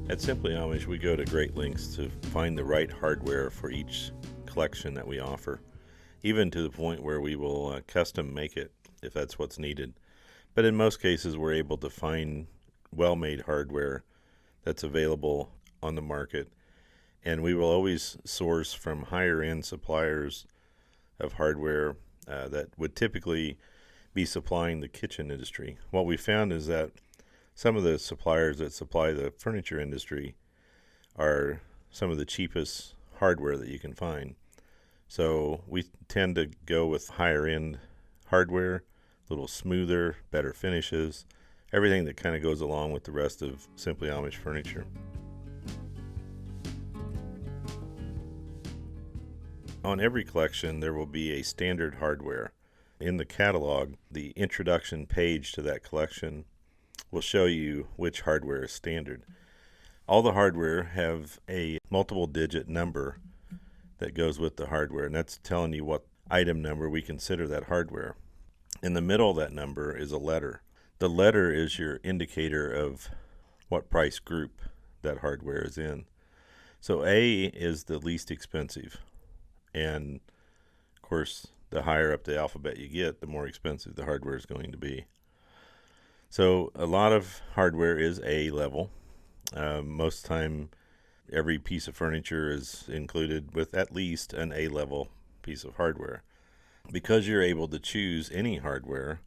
At Simply Amish, we go to great lengths to find the right hardware for each collection that we offer, even to the point where we will custom make it if that's what's needed. But in most cases, we're able to find well-made hardware that's available on the market, and we will always source from higher-end suppliers of hardware that would typically be supplying the kitchen industry. What we found is that some of the suppliers that supply the furniture industry are some of the cheapest hardware that you can find. So we tend to go with higher end hardware, a little smoother, better finishes, everything that kind of goes along with the rest of Simply Amish furniture. On every collection, there will be a standard hardware. In the catalog, the introduction page to that collection will show you which hardware is standard. All the hardware have a multiple digit number that goes with the hardware, and that's telling you what item number we consider that hardware. In the middle of that number is a letter. The letter is your indicator of what price group that hardware is in. So A is the least expensive, and of course the higher up the alphabet you get, the more expensive the hardware is going to be. So a lot of hardware is A level. Most time, every piece of furniture is included with at least an A level piece of hardware. Because you're able to choose any hardware,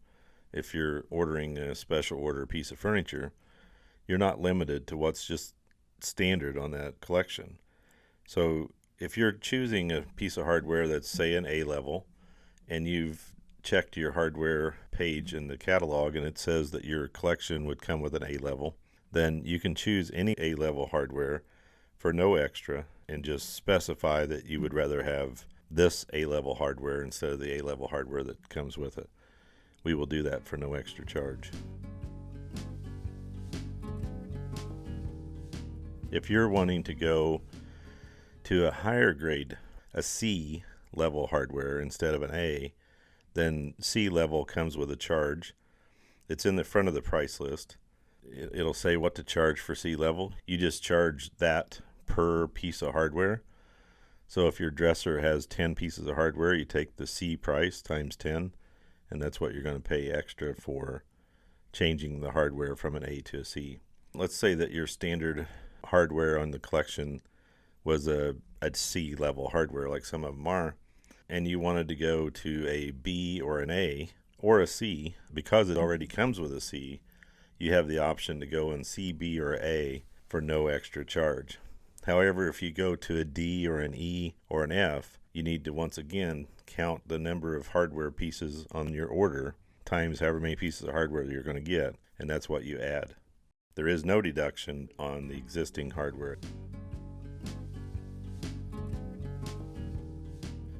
if you're ordering a special order piece of furniture, you're not limited to what's just standard on that collection. So if you're choosing a piece of hardware that's, say, an A level, and you've checked your hardware page in the catalog and it says that your collection would come with an A level, then you can choose any A level hardware for no extra and just specify that you would rather have this A level hardware instead of the A level hardware that comes with it. We will do that for no extra charge. If you're wanting to go to a higher grade, a C level hardware instead of an A, then C level comes with a charge. It's in the front of the price list. It'll say what to charge for C level. You just charge that per piece of hardware. So if your dresser has 10 pieces of hardware, you take the C price times 10, and that's what you're going to pay extra for changing the hardware from an A to a C. Let's say that your standard hardware on the collection was a C level hardware, like some of them are, and you wanted to go to a B or an A or a C. Because it already comes with a C, you have the option to go in C, B, or A for no extra charge. However, if you go to a D or an E or an F, you need to once again count the number of hardware pieces on your order times however many pieces of hardware you're going to get, and that's what you add. There is no deduction on the existing hardware.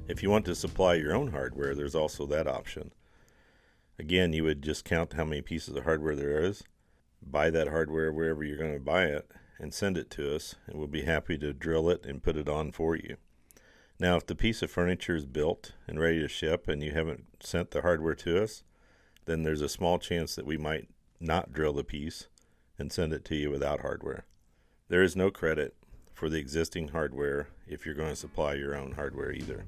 If you want to supply your own hardware, there's also that option. Again, you would just count how many pieces of hardware there is, buy that hardware wherever you're going to buy it, and send it to us, and we'll be happy to drill it and put it on for you. Now, if the piece of furniture is built and ready to ship and you haven't sent the hardware to us, then there's a small chance that we might not drill the piece and send it to you without hardware. There is no credit for the existing hardware if you're going to supply your own hardware either.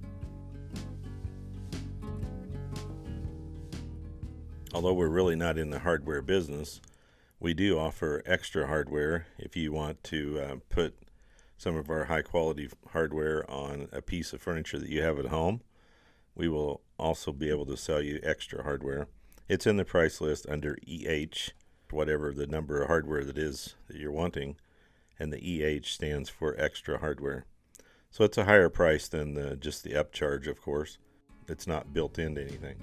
Although we're really not in the hardware business, we do offer extra hardware if you want to put some of our high quality hardware on a piece of furniture that you have at home. We will also be able to sell you extra hardware. It's in the price list under EH, whatever the number of hardware that is that you're wanting, and the EH stands for extra hardware. So it's a higher price than just the upcharge, of course. It's not built into anything.